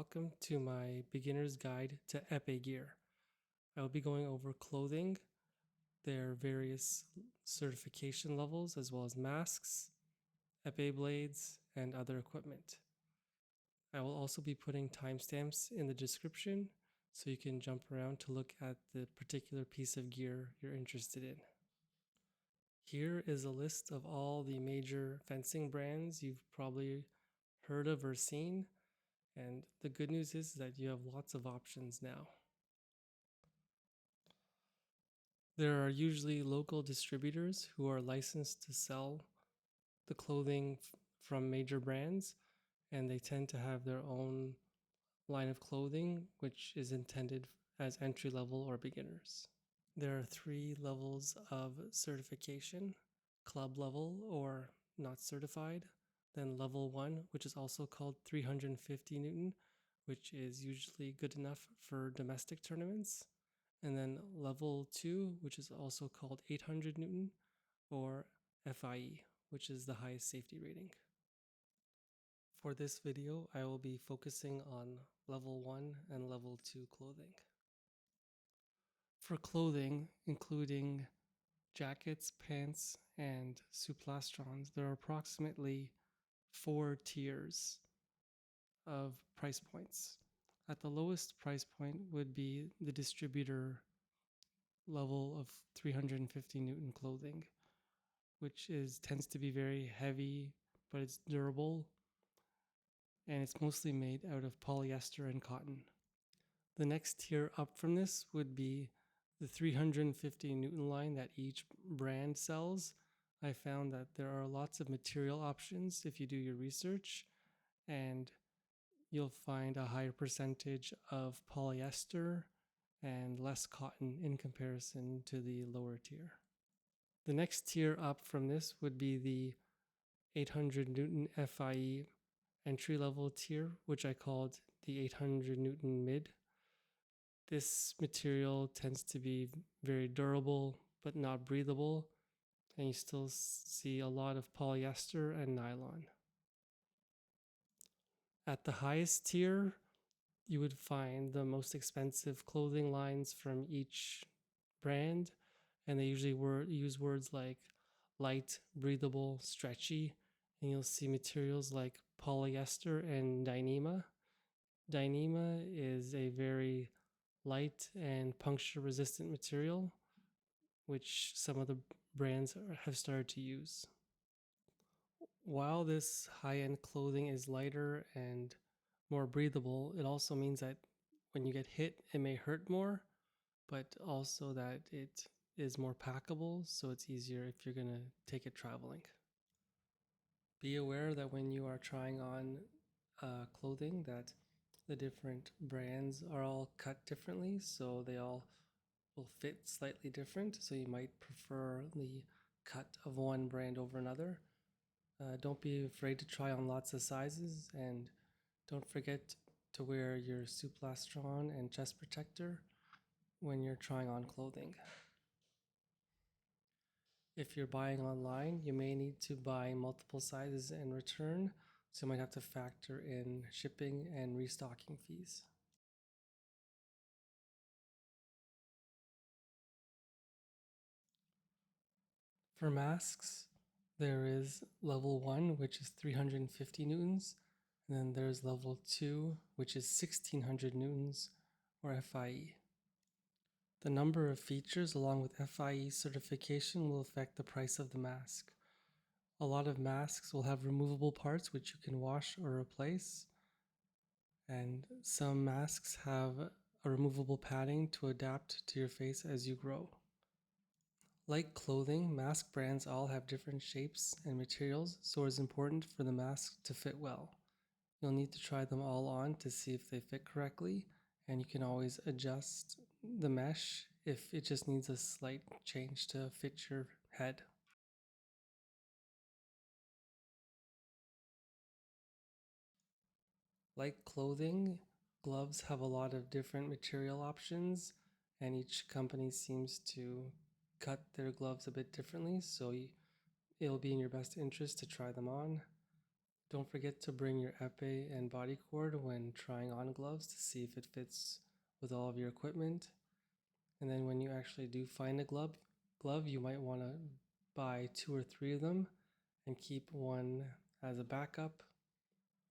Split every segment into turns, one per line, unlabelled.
welcome to my beginner's guide to epee gear. I will be going over clothing, their various certification levels, as well as masks, epee blades, and other equipment. I will also be putting timestamps in the description so you can jump around to look at the particular piece of gear you're interested in. Here is a list of all the major fencing brands you've probably heard of or seen. And the good news is that you have lots of options now. There are usually local distributors who are licensed to sell the clothing from major brands, and they tend to have their own line of clothing, which is intended as entry level or beginners. There are 3 levels of certification: club level or not certified, then level 1, which is also called 350 Newton, which is usually good enough for domestic tournaments, and then level 2, which is also called 800 Newton, or FIE, which is the highest safety rating. For this video, I will be focusing on level 1 and level 2 clothing. For clothing, including jackets, pants, and suplastrons, there are approximately 4 tiers of price points. At the lowest price point would be the distributor level of 350 Newton clothing, which tends to be very heavy, but it's durable, and it's mostly made out of polyester and cotton. The next tier up from this would be the 350 Newton line that each brand sells. I found that there are lots of material options if you do your research, and you'll find a higher percentage of polyester and less cotton in comparison to the lower tier. The next tier up from this would be the 800 Newton FIE entry level tier, which I called the 800 Newton mid. This material tends to be very durable but not breathable, and you still see a lot of polyester and nylon. At the highest tier, you would find the most expensive clothing lines from each brand, and they usually use words like light, breathable, stretchy, and you'll see materials like polyester and Dyneema. Dyneema is a very light and puncture resistant material, which some of the brands have started to use. While this high-end clothing is lighter and more breathable, it also means that when you get hit, it may hurt more, but also that it is more packable, so it's easier if you're going to take it traveling. Be aware that when you are trying on clothing, that the different brands are all cut differently, so they all will fit slightly different, so you might prefer the cut of one brand over another. Don't be afraid to try on lots of sizes, and don't forget to wear your suplastron and chest protector when you're trying on clothing. If you're buying online, you may need to buy multiple sizes and return, so you might have to factor in shipping and restocking fees. For masks, there is level 1, which is 350 newtons, and then there's level 2, which is 1600 newtons, or FIE. The number of features along with FIE certification will affect the price of the mask. A lot of masks will have removable parts which you can wash or replace, and some masks have a removable padding to adapt to your face as you grow. Like clothing, mask brands all have different shapes and materials, so it's important for the mask to fit well. You'll need to try them all on to see if they fit correctly, and you can always adjust the mesh if it just needs a slight change to fit your head. Like clothing, gloves have a lot of different material options, and each company seems to cut their gloves a bit differently, so it'll be in your best interest to try them on. Don't forget to bring your epee and body cord when trying on gloves to see if it fits with all of your equipment. And then when you actually do find a glove, you might want to buy 2 or 3 of them and keep one as a backup,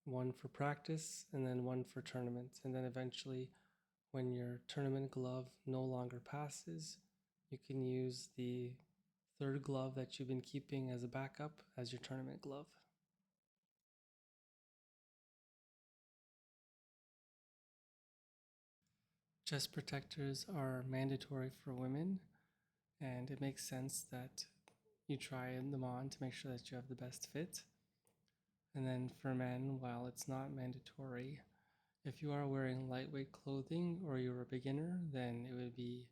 one for practice, and then one for tournament. And then eventually, when your tournament glove no longer passes, you can use the third glove that you've been keeping as a backup as your tournament glove. Chest protectors are mandatory for women, and it makes sense that you try them on to make sure that you have the best fit. And then for men, while it's not mandatory, if you are wearing lightweight clothing or you're a beginner, then it would be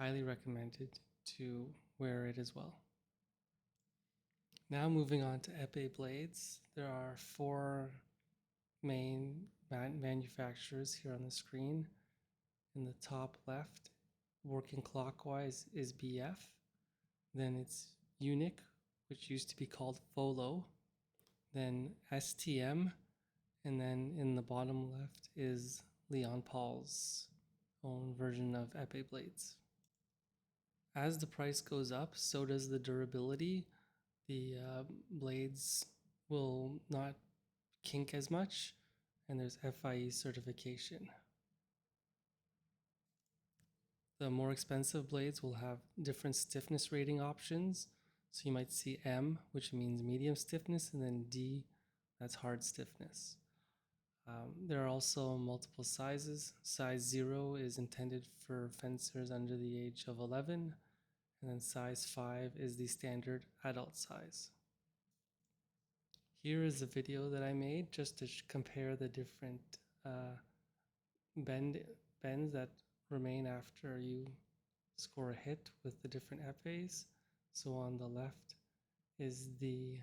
highly recommended to wear it as well. Now moving on to epee blades, there are 4 main manufacturers here on the screen. In the top left, working clockwise, is BF. Then it's Unique, which used to be called Folo. Then STM, and then in the bottom left is Leon Paul's own version of epee blades. As the price goes up, so does the durability. The blades will not kink as much, and there's FIE certification. The more expensive blades will have different stiffness rating options. So you might see M, which means medium stiffness, and then D, that's hard stiffness. There are also multiple sizes. Size 0 is intended for fencers under the age of 11, and then size 5 is the standard adult size. Here is a video that I made just to compare the different bends that remain after you score a hit with the different epees. So on the left is the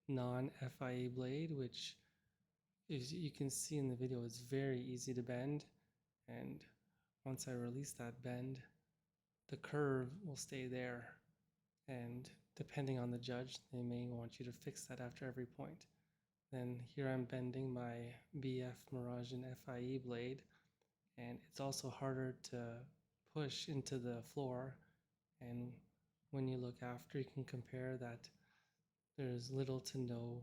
non-FIE blade, which is, you can see in the video, is very easy to bend, and once I release that bend, the curve will stay there, and depending on the judge, they may want you to fix that after every point. Then here I'm bending my BF Miragen FIE blade, and it's also harder to push into the floor, and when you look after, you can compare that there's little to no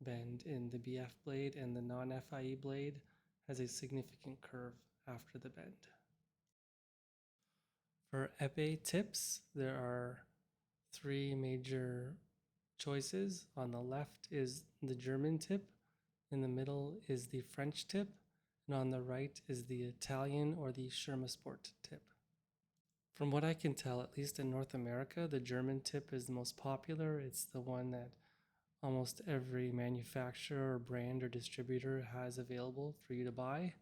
bend in the BF blade, and the non-FIE blade has a significant curve after the bend. For epee tips, there are 3 major choices. On the left is the German tip, in the middle is the French tip, and on the right is the Italian or the Sherma Sport tip. From what I can tell, at least in North America, the German tip is the most popular. It's the one that almost every manufacturer or brand or distributor has available for you to buy.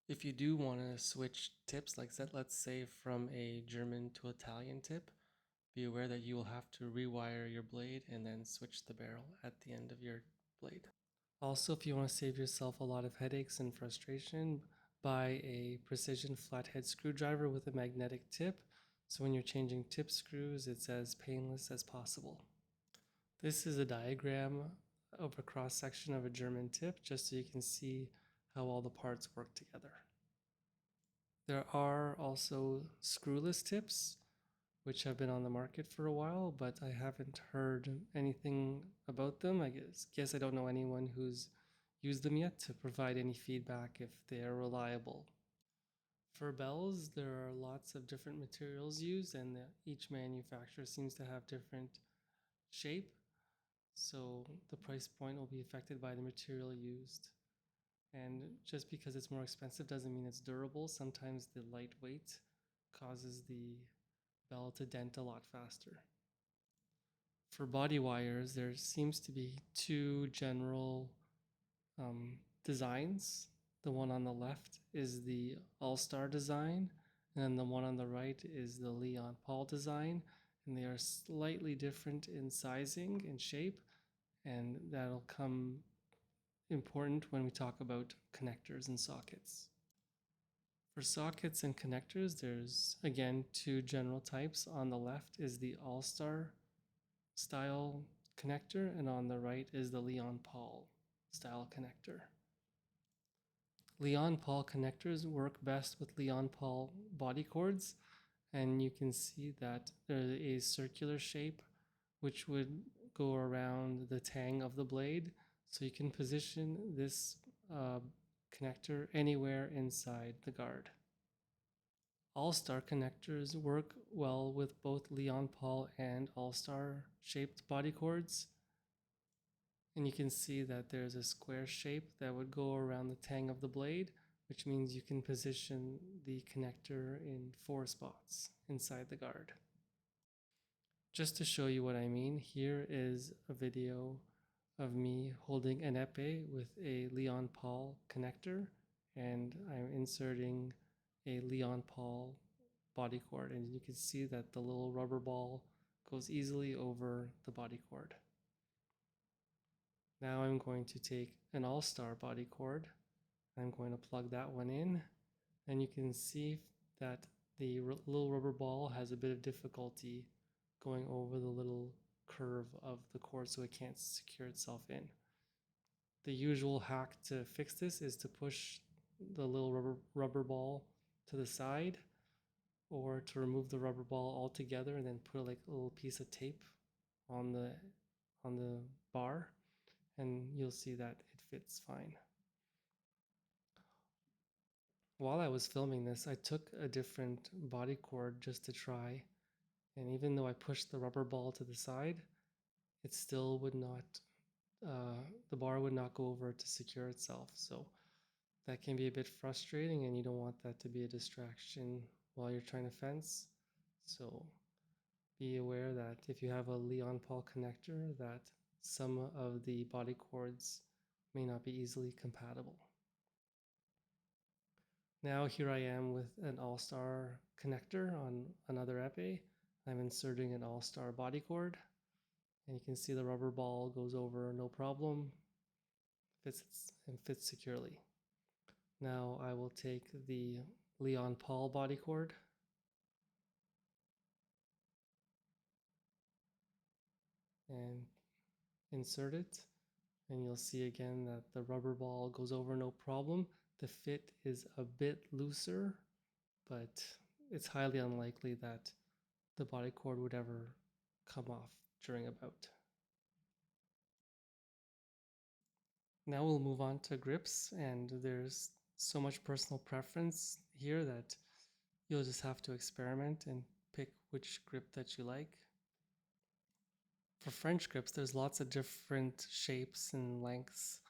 If you do want to switch tips, like let's say from a German to Italian tip, be aware that you will have to rewire your blade and then switch the barrel at the end of your blade. Also, if you want to save yourself a lot of headaches and frustration, buy a precision flathead screwdriver with a magnetic tip. So when you're changing tip screws, it's as painless as possible. This is a diagram of a cross section of a German tip, just so you can see how all the parts work together. There are also screwless tips, which have been on the market for a while, but I haven't heard anything about them. I guess I don't know anyone who's used them yet to provide any feedback if they are reliable. For bells, there are lots of different materials used, and each manufacturer seems to have different shape, so the price point will be affected by the material used. And just because it's more expensive doesn't mean it's durable. Sometimes the lightweight causes the bell to dent a lot faster. For body wires, there seems to be 2 general designs. The one on the left is the All-Star design, and the one on the right is the Leon Paul design, and they are slightly different in sizing and shape, and that'll come important when we talk about connectors and sockets. For sockets and connectors, there's again 2 general types. On the left is the All-Star style connector, and on the right is the Leon Paul style connector. Leon Paul connectors work best with Leon Paul body cords, and you can see that there's a circular shape which would go around the tang of the blade, so you can position this connector anywhere inside the guard. All-Star connectors work well with both Leon Paul and All-Star shaped body cords. And you can see that there's a square shape that would go around the tang of the blade, which means you can position the connector in 4 spots inside the guard. Just to show you what I mean, here is a video of me holding an epee with a Leon Paul connector, and I'm inserting a Leon Paul body cord, and you can see that the little rubber ball goes easily over the body cord. Now I'm going to take an All-Star body cord. I'm going to plug that one in, and you can see that the little rubber ball has a bit of difficulty going over the little curve of the cord, so it can't secure itself in. The usual hack to fix this is to push the little rubber ball to the side, or to remove the rubber ball altogether and then put like a little piece of tape on the bar, and you'll see that it fits fine. While I was filming this, I took a different body cord just to try, and even though I pushed the rubber ball to the side, it still would not, the bar would not go over to secure itself. So that can be a bit frustrating, and you don't want that to be a distraction while you're trying to fence. So be aware that if you have a Leon Paul connector, that some of the body cords may not be easily compatible. Now here I am with an All-Star connector on another epee. I'm inserting an All-Star body cord, and you can see the rubber ball goes over no problem, fits securely. Now I will take the Leon Paul body cord and insert it, and you'll see again that the rubber ball goes over no problem. The fit is a bit looser, but it's highly unlikely that the body cord would ever come off during a bout. Now we'll move on to grips, and there's so much personal preference here that you'll just have to experiment and pick which grip that you like. For French grips, there's lots of different shapes and lengths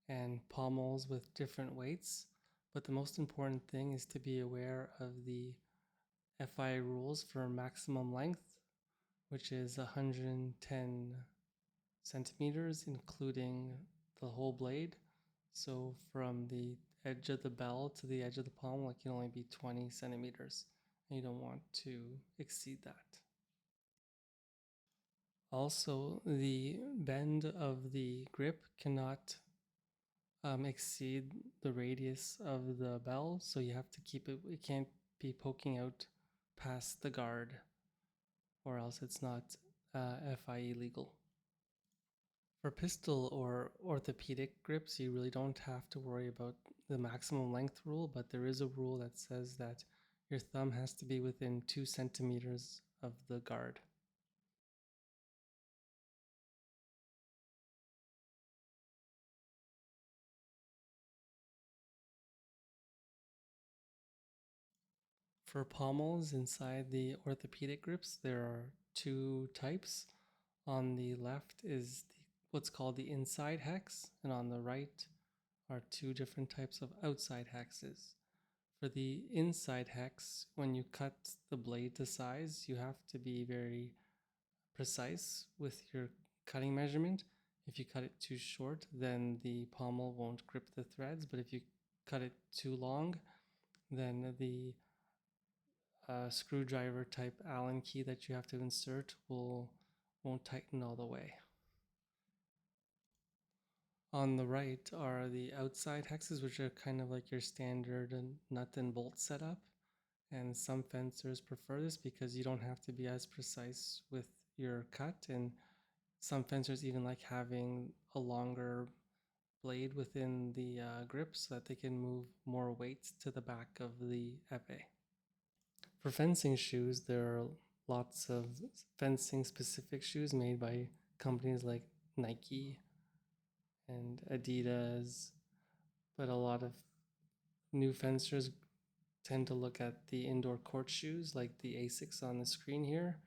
and pommels with different weights, but the most important thing is to be aware of the FIA rules for maximum length, which is 110 centimeters, including the whole blade. So from the edge of the bell to the edge of the pommel, it can only be 20 centimeters, and you don't want to exceed that. Also, the bend of the grip cannot exceed the radius of the bell, so you have to keep it, it can't be poking out past the guard, or else it's not FIA legal. For pistol or orthopedic grips, you really don't have to worry about the maximum length rule, but there is a rule that says that your thumb has to be within 2 centimeters of the guard. For pommels inside the orthopedic grips, there are 2 types. On the left is what's called the inside hex, and on the right are 2 different types of outside hexes. For the inside hex, when you cut the blade to size, you have to be very precise with your cutting measurement. If you cut it too short, then the pommel won't grip the threads, but if you cut it too long, then the screwdriver type Allen key that you have to insert won't tighten all the way. On the right are the outside hexes, which are kind of like your standard nut and bolt setup. And some fencers prefer this because you don't have to be as precise with your cut, and Some fencers even like having a longer blade within the grip so that they can move more weight to the back of the epee. For fencing shoes, there are lots of fencing specific shoes made by companies like Nike and Adidas, but a lot of new fencers tend to look at the indoor court shoes like the Asics on the screen here,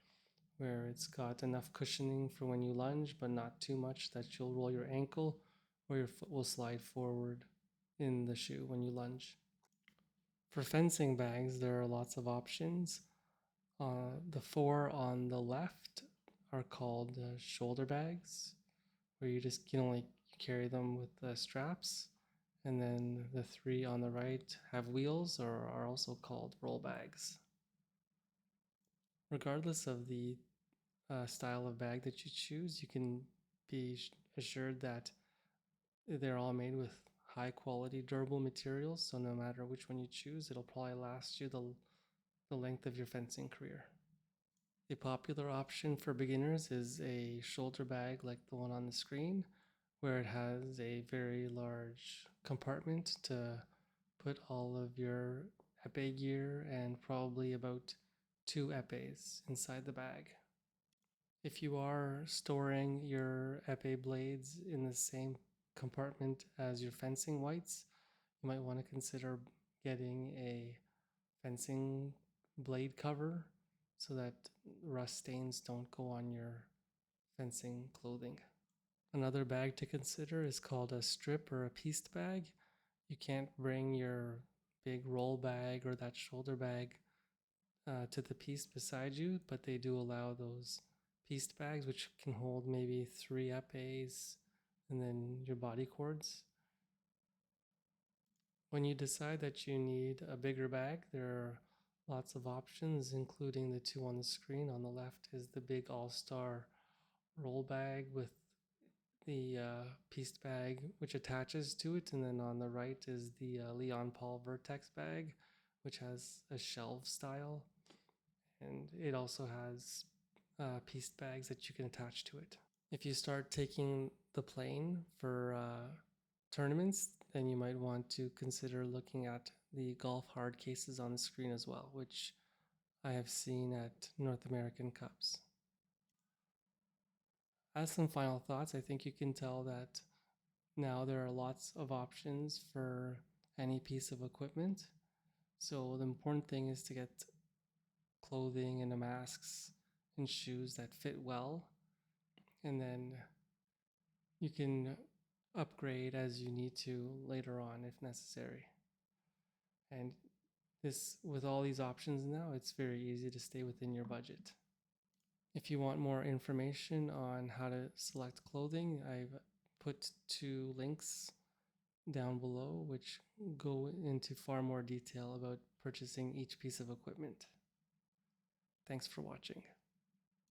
where it's got enough cushioning for when you lunge, but not too much that you'll roll your ankle or your foot will slide forward in the shoe when you lunge. For fencing bags, there are lots of options. The four on the left are called shoulder bags, where you just can only carry them with the straps. And then the three on the right have wheels or are also called roll bags. Regardless of the style of bag that you choose, you can be assured that they're all made with high quality durable materials, so no matter which one you choose, it'll probably last you the length of your fencing career. The popular option for beginners is a shoulder bag like the one on the screen, where it has a very large compartment to put all of your epee gear and probably about 2 epees inside the bag. If you are storing your epee blades in the same compartment as your fencing whites, you might want to consider getting a fencing blade cover so that rust stains don't go on your fencing clothing. Another bag to consider is called a strip or a pieced bag. You can't bring your big roll bag or that shoulder bag to the piece beside you, but they do allow those pieced bags which can hold maybe 3 epees and then your body cords. When you decide that you need a bigger bag, there are lots of options, including the two on the screen. On the left is the big all-star roll bag with the pieced bag which attaches to it, and then on the right is the Leon Paul Vertex bag which has a shelf style, and it also has pieced bags that you can attach to it. If you start taking the plane for tournaments, then you might want to consider looking at the golf hard cases on the screen as well, which I have seen at North American Cups. As some final thoughts, I think you can tell that now there are lots of options for any piece of equipment. So the important thing is to get clothing and the masks and shoes that fit well, and then you can upgrade as you need to later on if necessary. And this, with all these options now, it's very easy to stay within your budget. If you want more information on how to select clothing, I've put 2 links down below which go into far more detail about purchasing each piece of equipment. Thanks for watching.